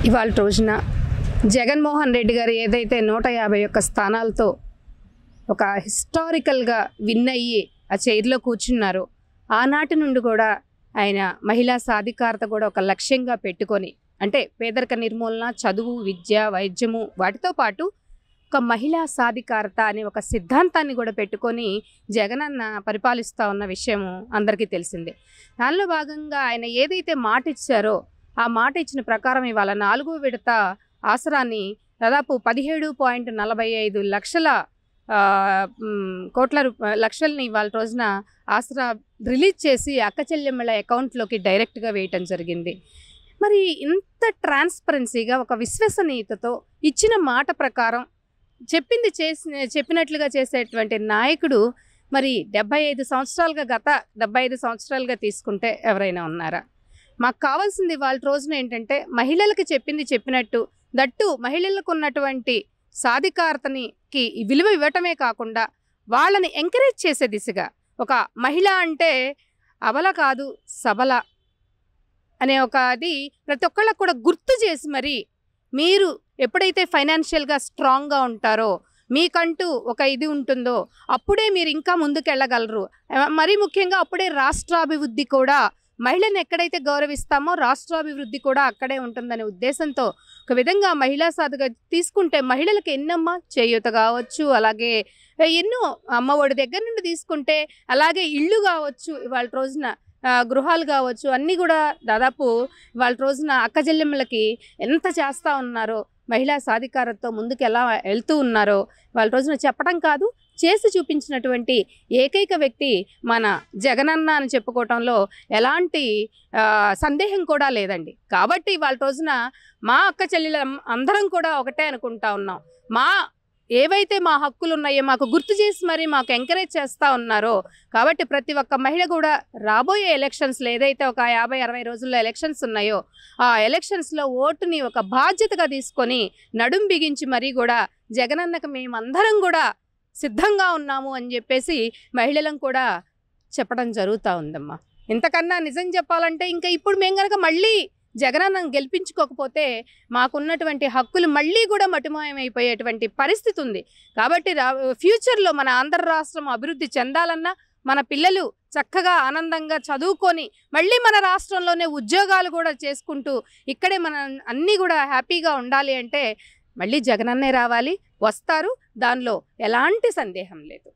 ఇవాళ రోజున జగన్మోహన్ రెడ్డి గారు ఏదైతే 151 స్థానాలతో ఒక హిస్టారికల్గా విన్ అయ్యి ఆ చైర్లో కూర్చున్నారో ఆనాటి నుండి కూడా ఆయన మహిళా సాధికారత కూడా ఒక లక్ష్యంగా పెట్టుకొని, అంటే పేదరిక నిర్మూలన, చదువు, విద్య, వైద్యము వాటితో పాటు ఒక మహిళా సాధికారత అనే ఒక సిద్ధాంతాన్ని కూడా పెట్టుకొని జగనన్న పరిపాలిస్తూ ఉన్న విషయం అందరికీ తెలిసిందే. దానిలో భాగంగా ఆయన ఏదైతే మాట ఇచ్చారో ఆ మాట ఇచ్చిన ప్రకారం ఇవాళ 4వ విడత ఆసరాన్ని దాదాపు 17.45 లక్షల లక్షల్ని ఇవాళ రోజున ఆసరా రిలీజ్ చేసి అక్క చెల్లెమ్మల అకౌంట్లోకి డైరెక్ట్గా వేయటం జరిగింది. మరి ఇంత ట్రాన్స్పరెన్సీగా ఒక విశ్వసనీయతతో ఇచ్చిన మాట ప్రకారం చెప్పినట్లుగా చేసేటువంటి నాయకుడు మరి 75 సంవత్సరాలుగా తీసుకుంటే ఎవరైనా ఉన్నారా? మాకు కావాల్సింది ఇవాళ రోజున ఏంటంటే మహిళలకు చెప్పినట్టు, దట్టు మహిళలకు ఉన్నటువంటి సాధికారతకి విలువ ఇవ్వటమే కాకుండా వాళ్ళని ఎంకరేజ్ చేసే దిశగా, ఒక మహిళ అంటే అబల కాదు సబల అనే ఒక అది ప్రతి ఒక్కళ్ళకు కూడా గుర్తు చేసి, మరి మీరు ఎప్పుడైతే ఫైనాన్షియల్గా స్ట్రాంగ్గా ఉంటారో, మీకంటూ ఒక ఇది ఉంటుందో అప్పుడే మీరు ఇంకా ముందుకెళ్ళగలరు. మరీ ముఖ్యంగా అప్పుడే రాష్ట్రాభివృద్ధి కూడా, మహిళను ఎక్కడైతే గౌరవిస్తామో రాష్ట్రాభివృద్ధి కూడా అక్కడే ఉంటుందనే ఉద్దేశంతో ఒక విధంగా మహిళా సాధగా తీసుకుంటే మహిళలకు ఎన్నమ్మా చేయూత కావచ్చు, అలాగే ఎన్నో అమ్మఒడి దగ్గర నుండి తీసుకుంటే, అలాగే ఇళ్ళు కావచ్చు, ఇవాళ రోజున గృహాలు కావచ్చు, అన్నీ కూడా దాదాపు ఇవాళ రోజున అక్క చెల్లెమ్మలకి ఎంత చేస్తూ ఉన్నారో, మహిళా సాధికారతతో ముందుకు ఎలా వెళ్తూ ఉన్నారో వాళ్ళ రోజున చెప్పడం కాదు, చేసి చూపించినటువంటి ఏకైక వ్యక్తి మన జగనన్న అని చెప్పుకోవటంలో ఎలాంటి సందేహం కూడా లేదండి. కాబట్టి వాళ్ళ రోజున మా అక్క చెల్లెల అందరం కూడా ఒకటే అనుకుంటా ఉన్నాం. ఏవైతే మా హక్కులు ఉన్నాయో మాకు గుర్తు చేసి మరి మాకు ఎంకరేజ్ చేస్తూ ఉన్నారో, కాబట్టి ప్రతి ఒక్క మహిళ కూడా రాబోయే ఎలక్షన్స్లో ఏదైతే ఒక 50-60 రోజుల్లో ఎలక్షన్స్ ఉన్నాయో ఆ ఎలక్షన్స్లో ఓటుని ఒక బాధ్యతగా తీసుకొని నడుం బిగించి మరీ కూడా జగనన్నకు మేమందరం కూడా సిద్ధంగా ఉన్నాము అని చెప్పేసి మహిళలను కూడా చెప్పడం జరుగుతూ ఉందమ్మా. ఇంతకన్నా నిజం చెప్పాలంటే ఇంకా ఇప్పుడు మేము కనుక మళ్ళీ జగనన్నను గెలిపించుకోకపోతే మాకున్నటువంటి హక్కులు మళ్ళీ కూడా మటుమాయమైపోయేటువంటి పరిస్థితి ఉంది. కాబట్టి ఫ్యూచర్లో మన ఆంధ్ర రాష్ట్రం అభివృద్ధి చెందాలన్నా, మన పిల్లలు చక్కగా ఆనందంగా చదువుకొని మళ్ళీ మన రాష్ట్రంలోనే ఉద్యోగాలు కూడా చేసుకుంటూ ఇక్కడే మన అన్నీ కూడా హ్యాపీగా ఉండాలి అంటే మళ్ళీ జగనన్నే రావాలి, వస్తారు, దానిలో ఎలాంటి సందేహం లేదు.